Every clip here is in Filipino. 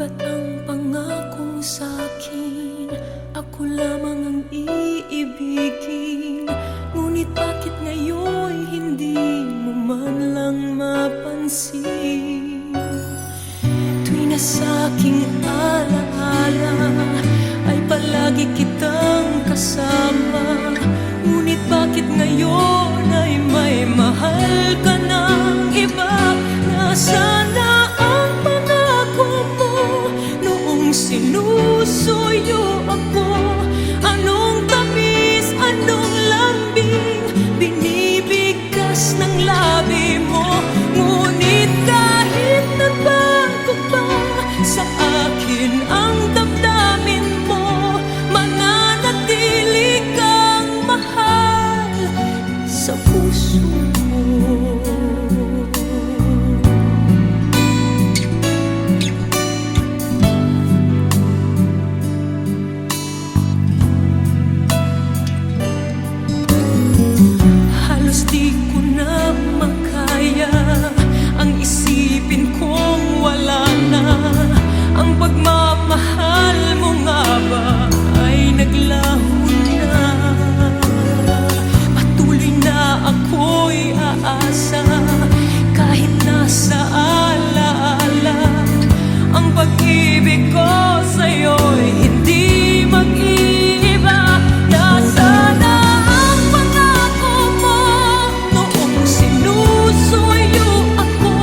Ba't ang pangakong sa'kin ako lamang ang iibigin? Ngunit bakit ngayon'y hindi mo man lang mapansin? Tuwi na sa'king alaala ay palagi kitang kasama. Ngunit bakit ngayon ay may mahal ka ng iba? Nasaan na ang pangako mo noong sinusuyo ako? Anong tamis, anong lambing binibigkas ng labi mo? Ngunit kahit nagbago pa sa akin ang damdamin mo, mananatili kang mahal sa puso mo. Halos di ko na makaya ang isipin kong wala na. Ang pagmamahal mo nga ba ay naglaho na? Patuloy na ako'y aasa kahit nasa alaala. Ang pag-ibig ko sa'yo'y hindi mag-iiba. Nasaan na ang pangako mo noong sinusuyo ako?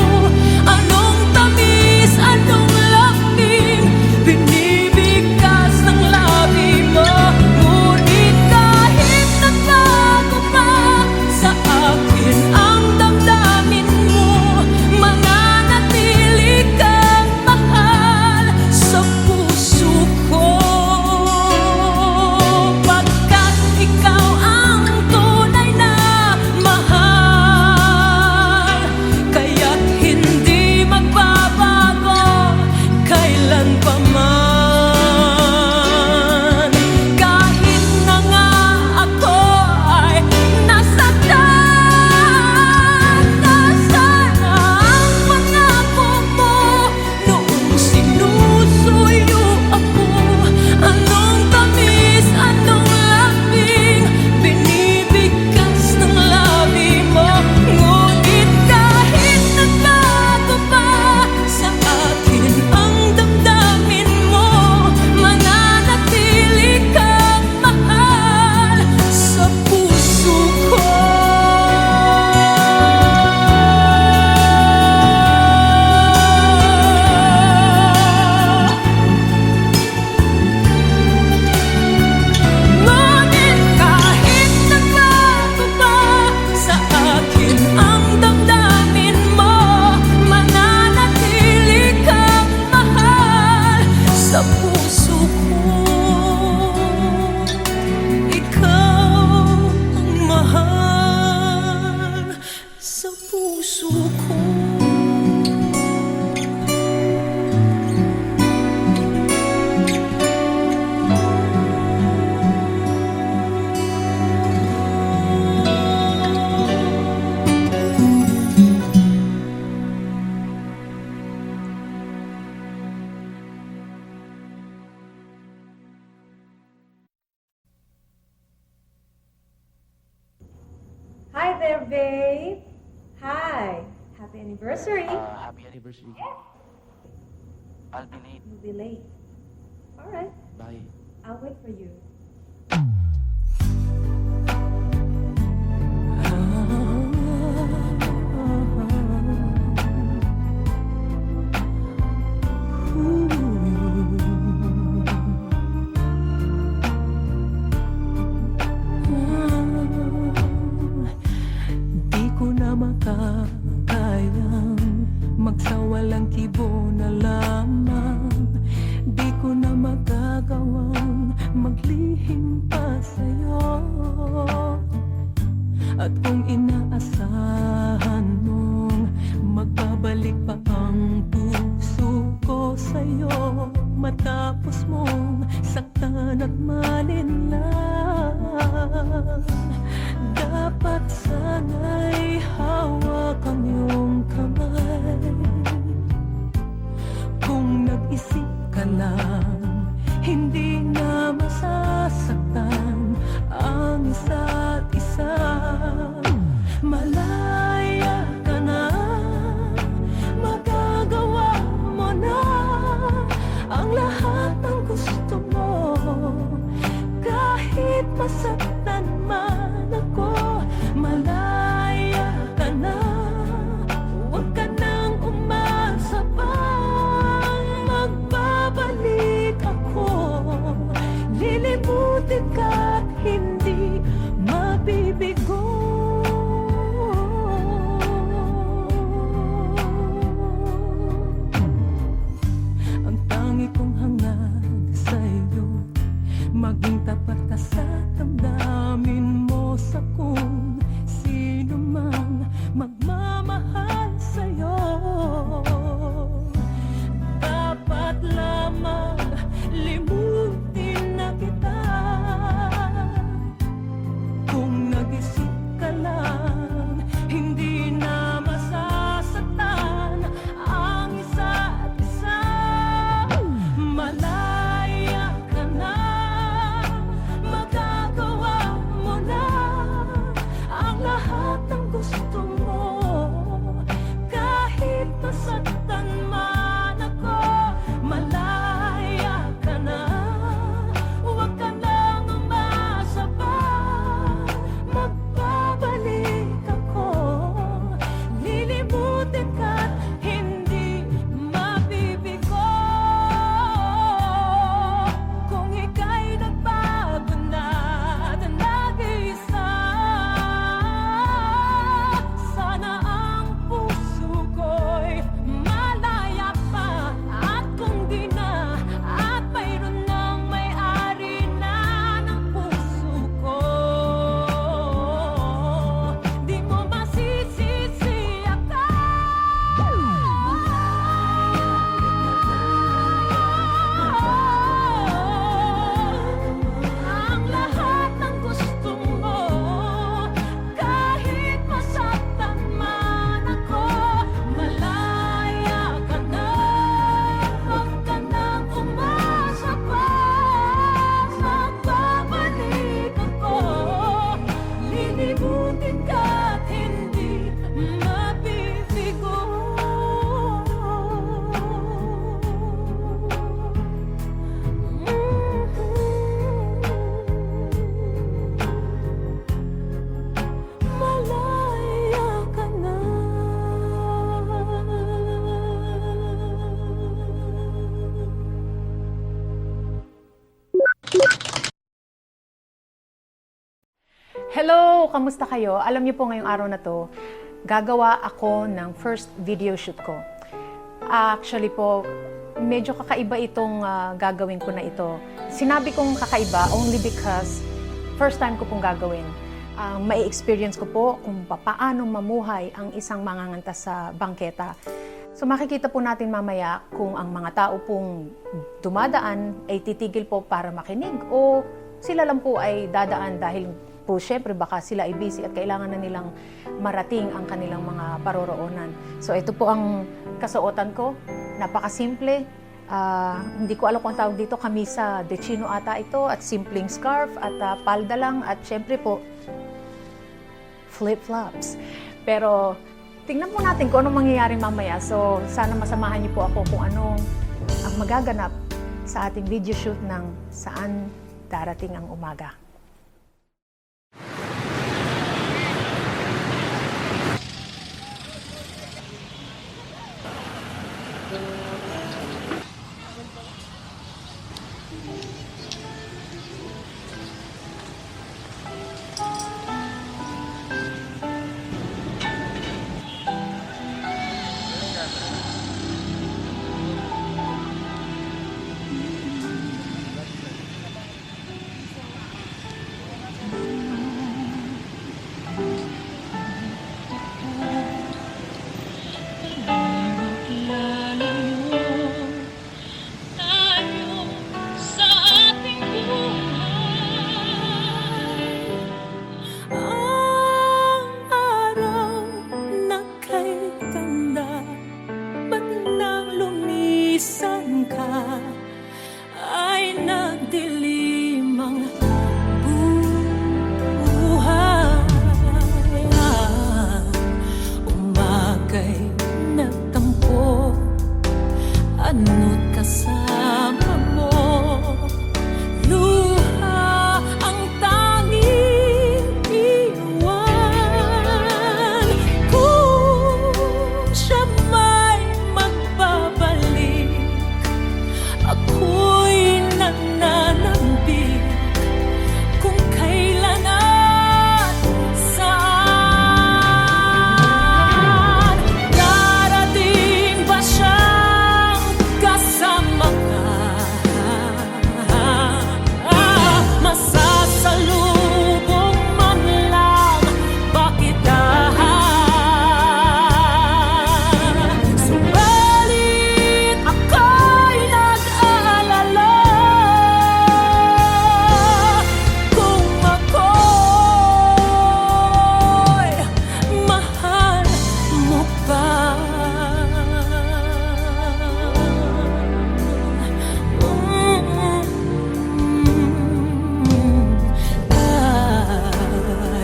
Anong tamis, anong lambing binibigkas ng labi mo? Ngunit kahit nagbago pa sa akin ang damdamin mo, mananatili kang mahal sa puso ko. Pagkat ikaw ang tunay na mahal, kaya't hindi magbabago kailan pa man. Kahit na nga ako ay nasaktan, nasaan na ang pangako mo noong sinusuyo ako? Anong tamis, anong lambing binibigkas ng labi mo? Ngunit kahit nagbago pa sa akin ang damdamin mo, mananatili kang mahal sa puso ko. Ngunit kahit nagbago pa sa akin ang damdamin mo, mananatili kang mahal sa puso ko. Ikaw ang mahal sa puso ko. Hi there, babe. Hi. Happy anniversary. Happy anniversary. I'll be late. You'll be late. All right. Bye. I'll wait for you. Di ko na makakayang magsawalang kibo na lamang. Di ko na magagawang maglihim pa sa'yo. At kung inaasahan mong magbabalik pa ang puso ko sa'yo, matapos mong saktan at malinlang, dapat sana'y hawak ang iyong kamay. Kung nag-isip ka lang, hindi na masasaktan ang isa't isa. Malaya ka na, magagawa mo na ang lahat ng gusto mo. Kahit masaktan man ako, malaya ka na. Huwag ka nang umasa pang magbabalik ako. Lilimutin ka't hindi mabibigo. Ang tangi kong hangad sa'yo, maging tapat ka sa damdamin mo sa kung sino mang magmamahal sa'yo. Dapat lamang limutin na kita kung nag-isip ka lang, hindi na masasaktan ang isa't isa. Malaya ka na, magagawa mo na ang lahat ng gusto mo. Kahit masaktan man ako, malaya ka na. Huwag ka nang umasa pa, magbabalik ako. Lilimutin ka't hindi mabibigo. Kung ika'y nagbago na at nag-iisa, sana ang puso ko'y malaya pa. At kung di na, at mayroon ng may-ari na ng puso ko, di mo masisisi ang lahat ng gusto mo. Kahit masaktan man ako, malaya ka na. Huwag ka nang umasa pa, magbabalik ako. Lilimutin ka't hindi mabibigo. Malaya ka na. Hello! Kamusta kayo? Alam niyo po ngayong araw na to, gagawa ako ng first video shoot ko. Actually po, medyo kakaiba itong gagawin ko na ito. Sinabi kong kakaiba only because first time ko pong gagawin. May experience ko po kung paano mamuhay ang isang manganganta sa bangketa. So makikita po natin mamaya kung ang mga tao pong dumadaan ay titigil po para makinig o sila lang po ay dadaan dahil po syempre baka sila ay busy at kailangan na nilang marating ang kanilang mga paroroonan. So ito po ang kasuotan ko, napakasimple. Hindi ko alam kung tawag dito, kamisa de chino ata ito at simpleng scarf at palda lang at syempre po flip-flops. Pero tingnan po natin kung anong mangyayari mamaya. So sana masamahan niyo po ako kung anong ang magaganap sa ating video shoot ng Saan Darating ang Umaga. ako'y nananambik kung kailan at saan. Darating ba siyang kasama ka? Masasalubong man lang ba kita? Subalit ako'y nag-aalala kung ako'y mahal mo pa.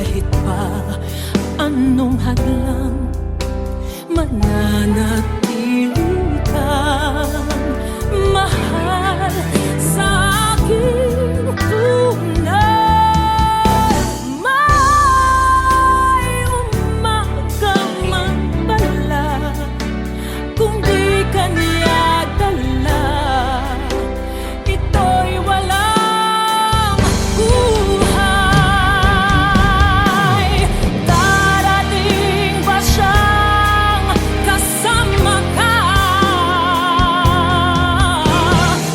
Kahit pa anong hadlang, mananatili kang mahal sa aking tunay. May umaga man pala kung di ka niya dala, ito'y walang buhay. Darating ba siyang kasama ka?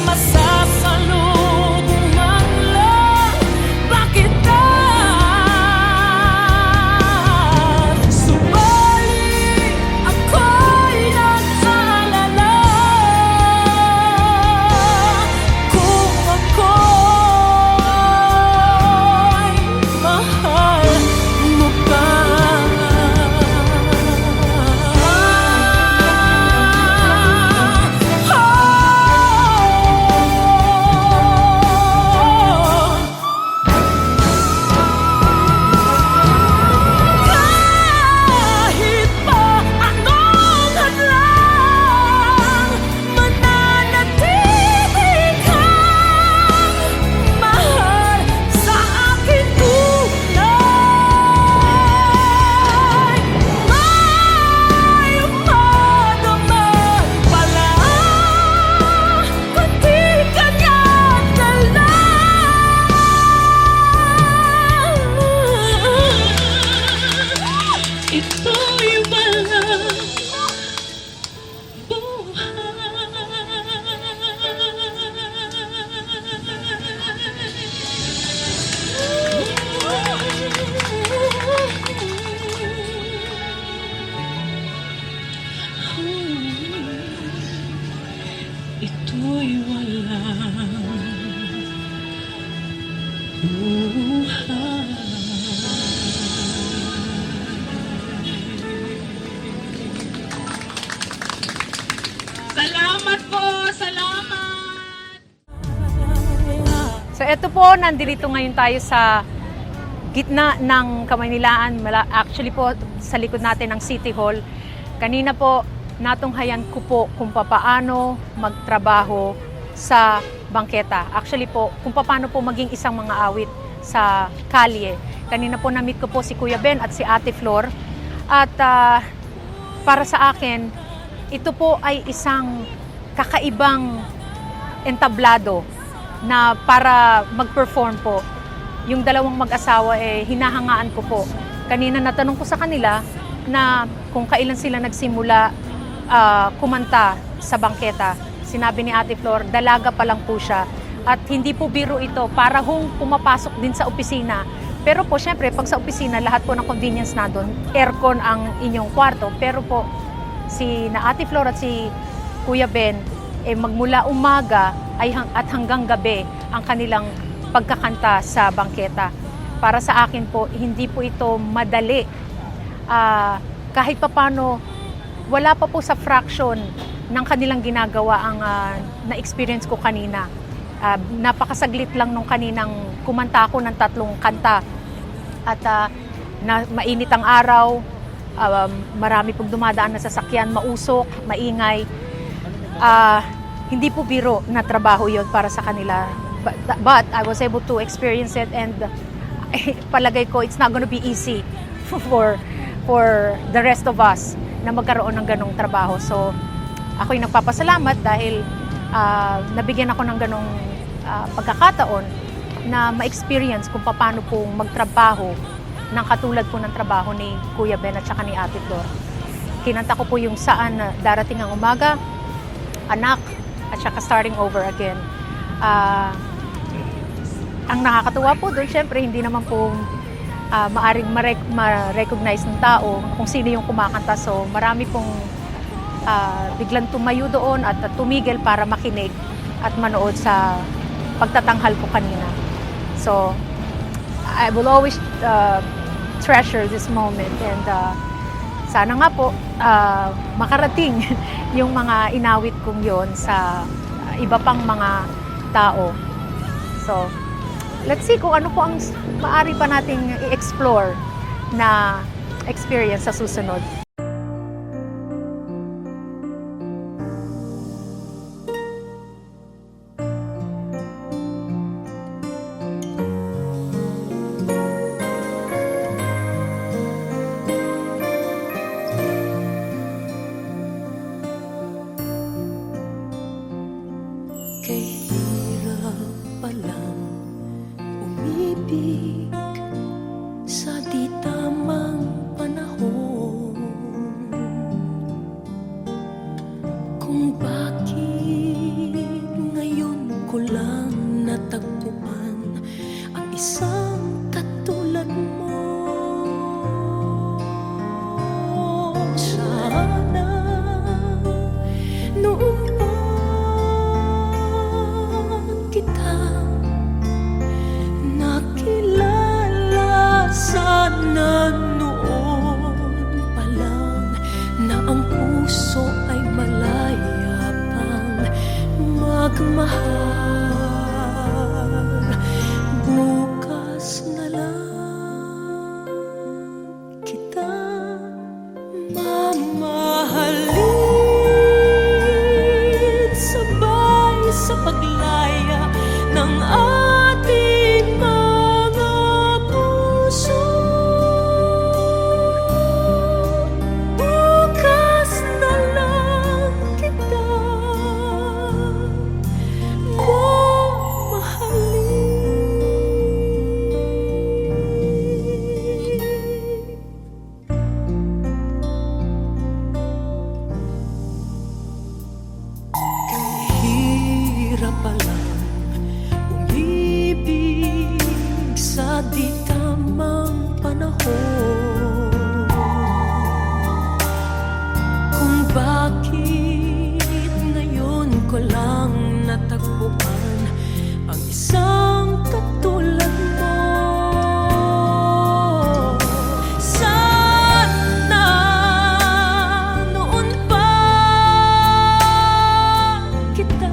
Masasalubong man lang ba kita? Subalit ako'y nag-aalala kung ako'y mahal mo pa. Kahit pa anong hadlang, mananatili kang mahal sa akin tunay. May umaga man pala kung di ka niya dala, ito'y walang buhay. Ito'y walang buhay. Salamat po, salamat. So eto po, nandito ngayon tayo sa gitna ng Kamaynilaan. Actually po, sa likod natin ng City Hall. Kanina po, natunghayan ko po kung papaano magtrabaho sa bangketa. Actually po, kung paano po maging isang mga awit sa kalye. Kanina po na-meet ko po si Kuya Ben at si Ate Flor. At para sa akin, ito po ay isang kakaibang entablado na para mag-perform po. Yung dalawang mag-asawa hinahangaan ko po. Kanina natanong ko sa kanila na kung kailan sila nagsimula kumanta sa bangketa. Sinabi ni Ate Flor, dalaga pa lang po siya. At hindi po biro ito, para hong pumapasok din sa opisina. Pero po, syempre, pag sa opisina, lahat po ng convenience na doon, aircon ang inyong kwarto. Pero po, si na Ate Flor at si Kuya Ben, magmula umaga at hanggang gabi ang kanilang pagkakanta sa bangketa. Para sa akin po, hindi po ito madali. Kahit papano, wala pa po sa fraction ng kanilang ginagawa ang na-experience ko kanina. Napakasaglit lang nung kaninang kumanta ako ng 3 kanta. At mainit ang araw, marami pong dumadaan na sasakyan, mausok, maingay. Hindi po biro na trabaho yon para sa kanila. But I was able to experience it, and palagay ko it's not gonna be easy for the rest of us na magkaroon ng ganong trabaho. So ako'y nagpapasalamat dahil nabigyan ako ng ganong pagkakataon na ma-experience kung paano pong magtrabaho ng katulad po ng trabaho ni Kuya Ben at saka ni Ate Flor. Kinanta ko po yung Saan na Darating ang Umaga, Anak, at saka Starting Over Again. Ang nakakatuwa po doon, syempre, hindi naman po maaring ma-recognize ng tao kung sino yung kumakanta. So, marami pong biglang tumayo doon at tumigil para makinig at manood sa pagtatanghal ko kanina. So, I will always treasure this moment and sana nga po makarating yung mga inawit kong yon sa iba pang mga tao. So, let's see kung ano po ang maaari pa nating i-explore na experience sa susunod. Kay hirap palang umibig sa di tamang panahon, kung bakit ngayon ko lang natagpuan ang isang katulad mo. Sana noon pa kita nakilala, sana noon pa lang na ang puso ay malaya pang magmahal. Bukas na lang kita mamahalin, sabay sa paglaya ng ating mga puso. Bukas na lang kita mamahalin. Hirap palang umibig sa di tamang panahon, kung bakit ngayon ko lang natagpuan ang isang katulad mo. Sana noon pa kita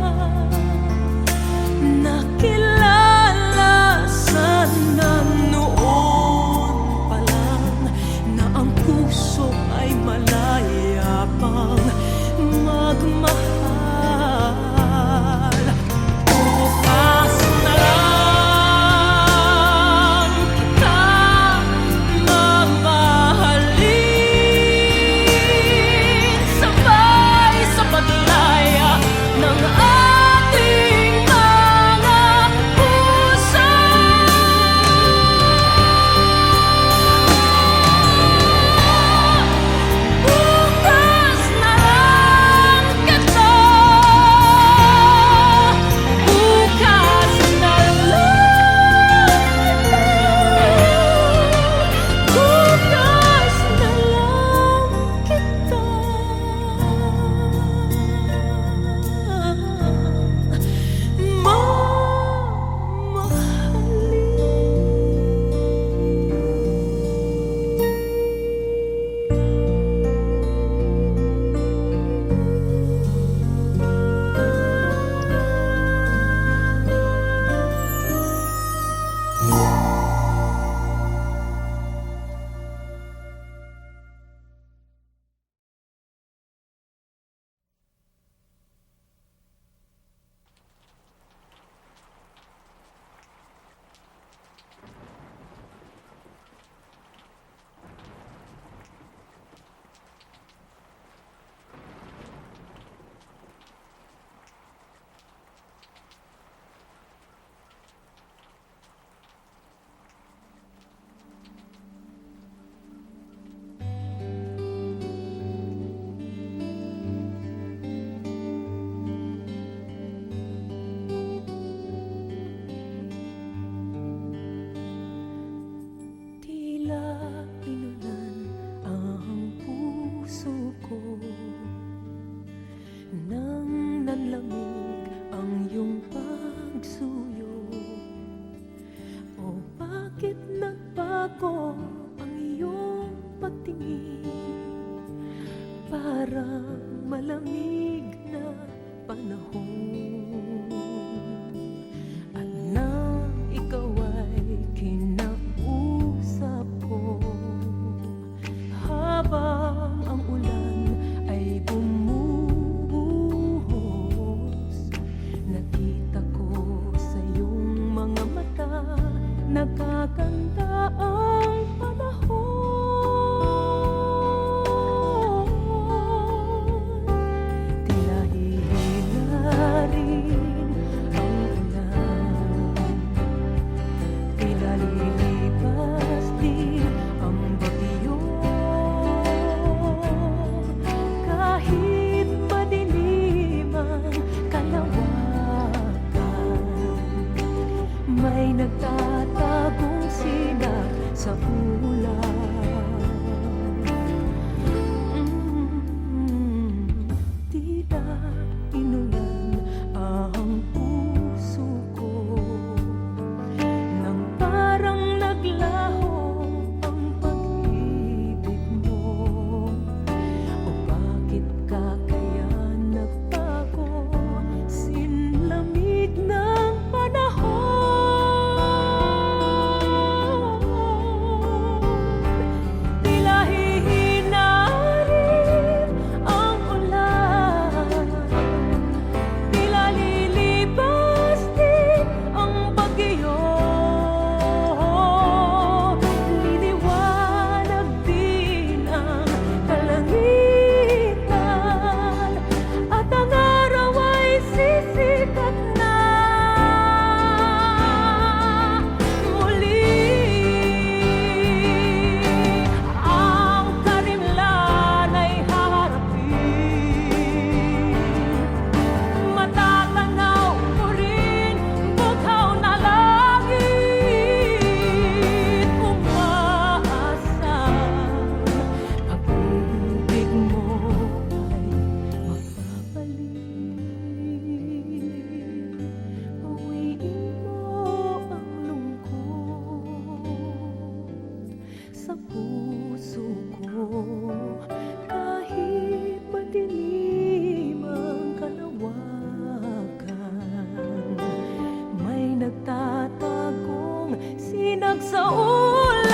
sa ulap,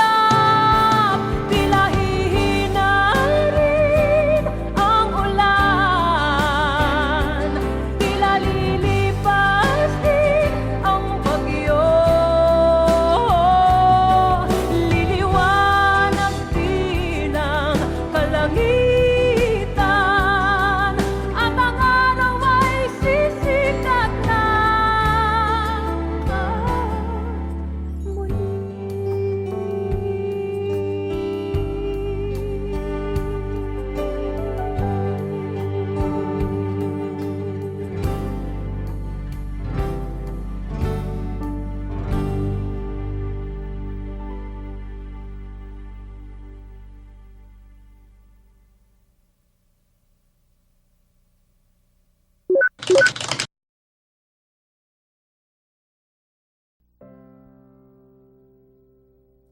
tila hihina rin ang ulan, tila lilipas din ang bagyo. Liliwanag din ang kalangitan, at ang araw ay sisikat na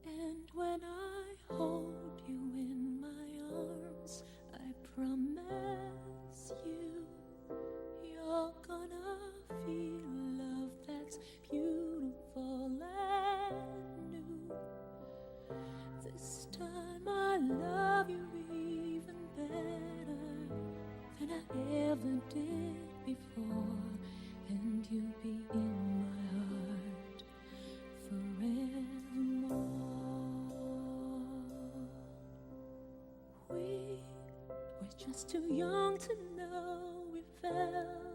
And when I hold you in my arms, I promise you, you're gonna feel love that's beautiful and new. This time I love you even better than I ever did before, and you'll be in my heart forevermore. We were just too young to know we fell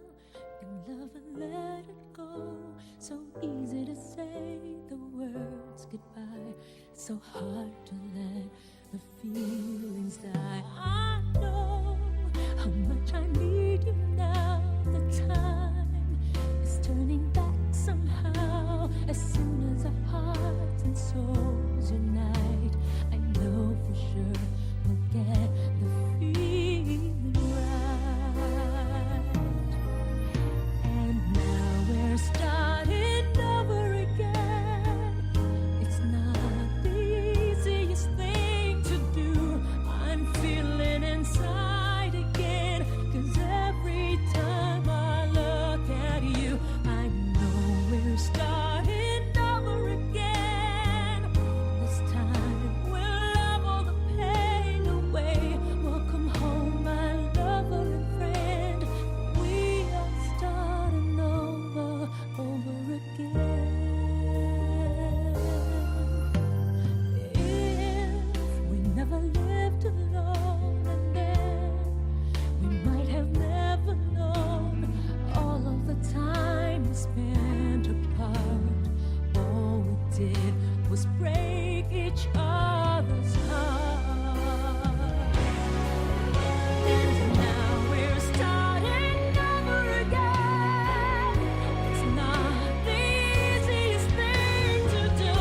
in love and let it go. So easy to say the words goodbye, so hard to let the feelings die. I know how much I need you now. The time is turning back somehow. As soon as our hearts and souls unite, I know for sure we'll get the feeling right. And now we're starting over again. It's not the easiest thing to do. I'm feeling inside again, 'cause every time I look at you, I know we're starting over again. This time we'll level the pain away. Welcome home, my lover and friend. We are starting over again. If we never lived alone, and then we might have never known all of the time we spent apart. All we did was break each other's heart. And now we're starting over again. It's not the easiest thing to do.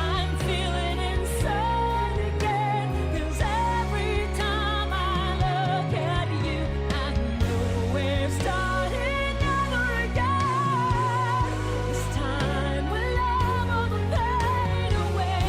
I'm feeling inside again, 'cause every time I look at you, I know we're starting over again. This time we'll level the pain away.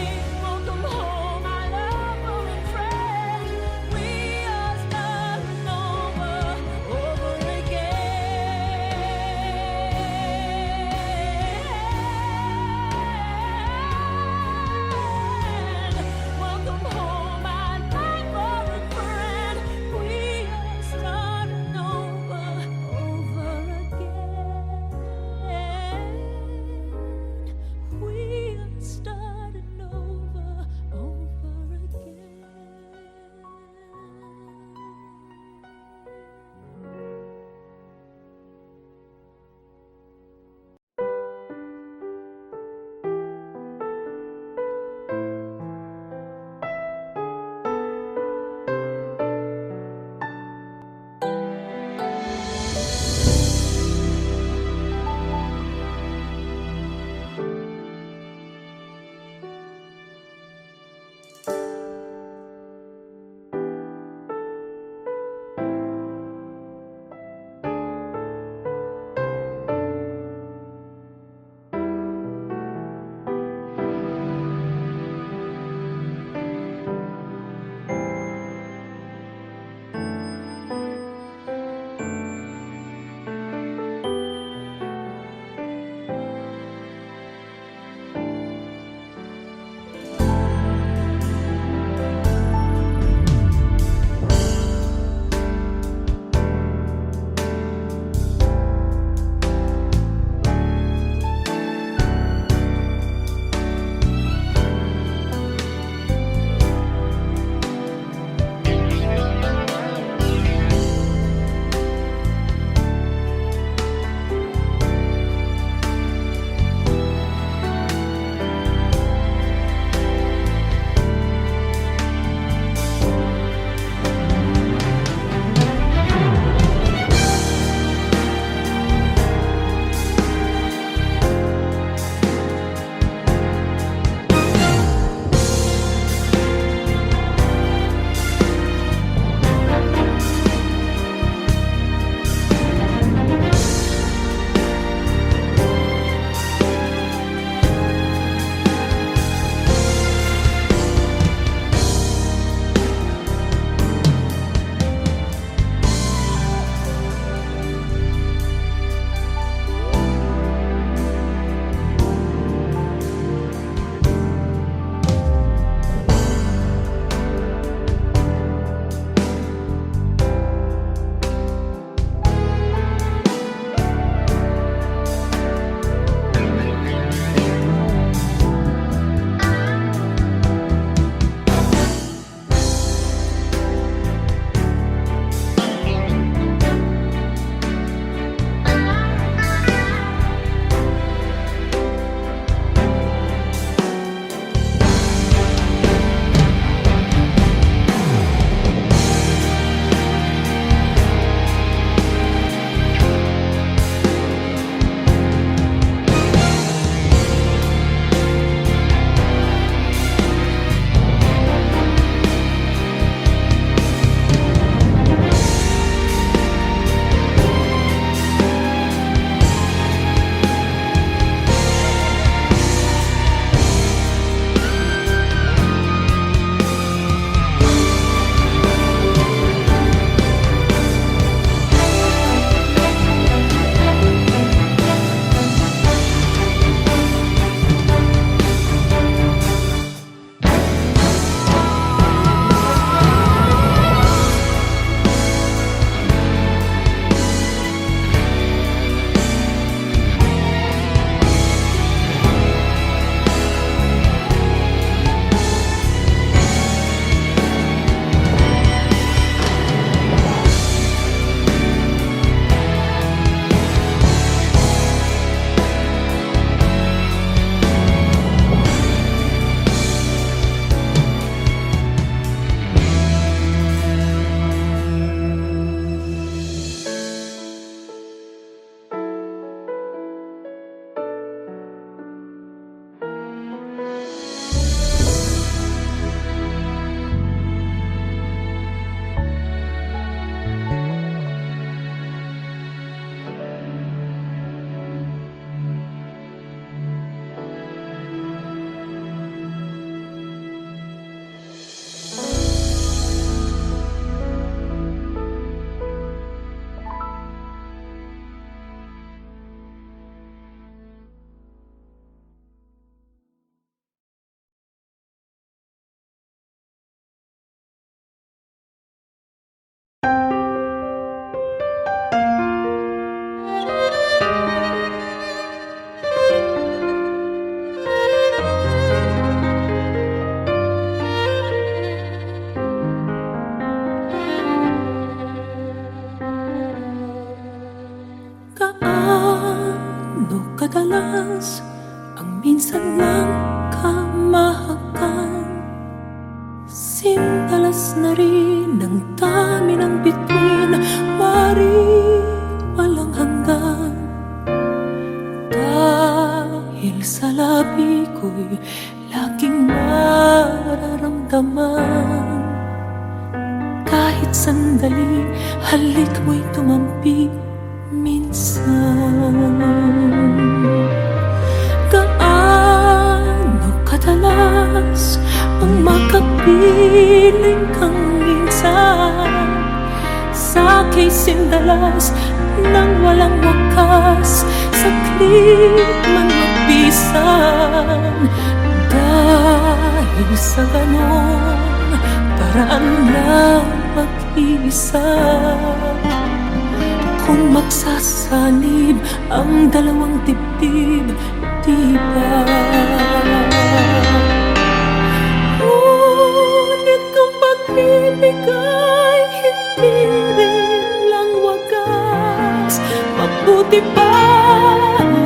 kadalas ang minsan lang kamahakan? Sindalas na rin ang dami ng bituin, wari walang hanggan. Dahil sa labi ko'y laging mararamdaman. Kahit sandali, halik mo'y tumampi minsan. Gaano kadalas ang makapiling kang minsan? Sa'k'y sindalas nang walang wakas, saglit man magpisan. Dahil sa ganon, paraan lang mag-iisa. Kung magsasanib ang dalawang dibdib, di ba? Ngunit kung pag-ibig ay hindi rin lang wagas, mabuti pa,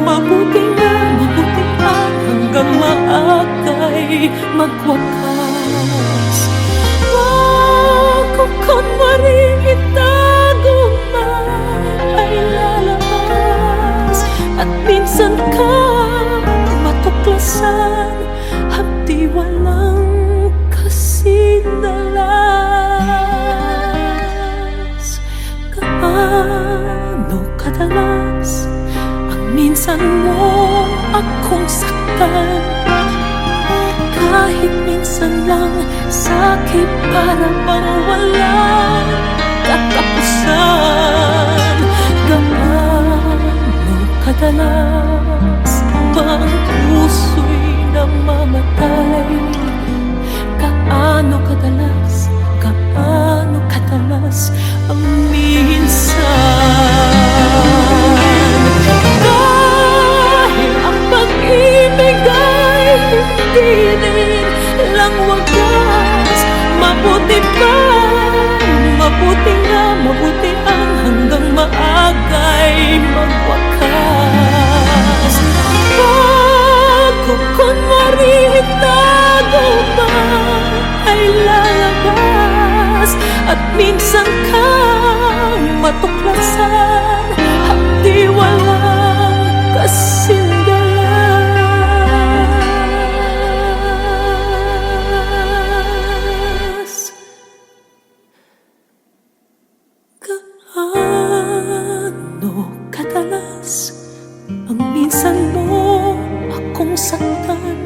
mabuti nga, mabuti pa, hanggang maagay magwakas. Wag ko kunwaring itago man ay lalabas, at minsan ka matuklasan, hapdi walang kasinalas. Gaano kadalas ang minsan mo akong saktan? Kahit minsan lang, sa'kin para bang walang katapusan. Gaano kadalas bang puso'y namamatay? Gaano kadalas ang minsan? Dahil ang pag-ibig ay hindi rin lang wagas, mabuti pa, mabuti nga, mabuti ang hanggang maagay magwakas. Bago kunwari itago ba ay lalabas, at minsan kang matuklasan, hapdi walang kasindalas. Gaano kadalas ang minsan mo akong saktan?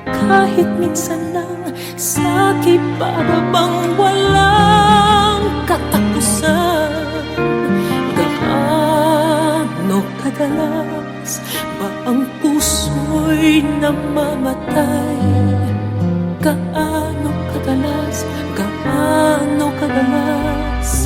Kahit minsan lang, sa'kin para bang walang katapusan. Gaano kadalas ba ang puso'y namamatay? Gaano kadalas ang minsan? Gaano kadalas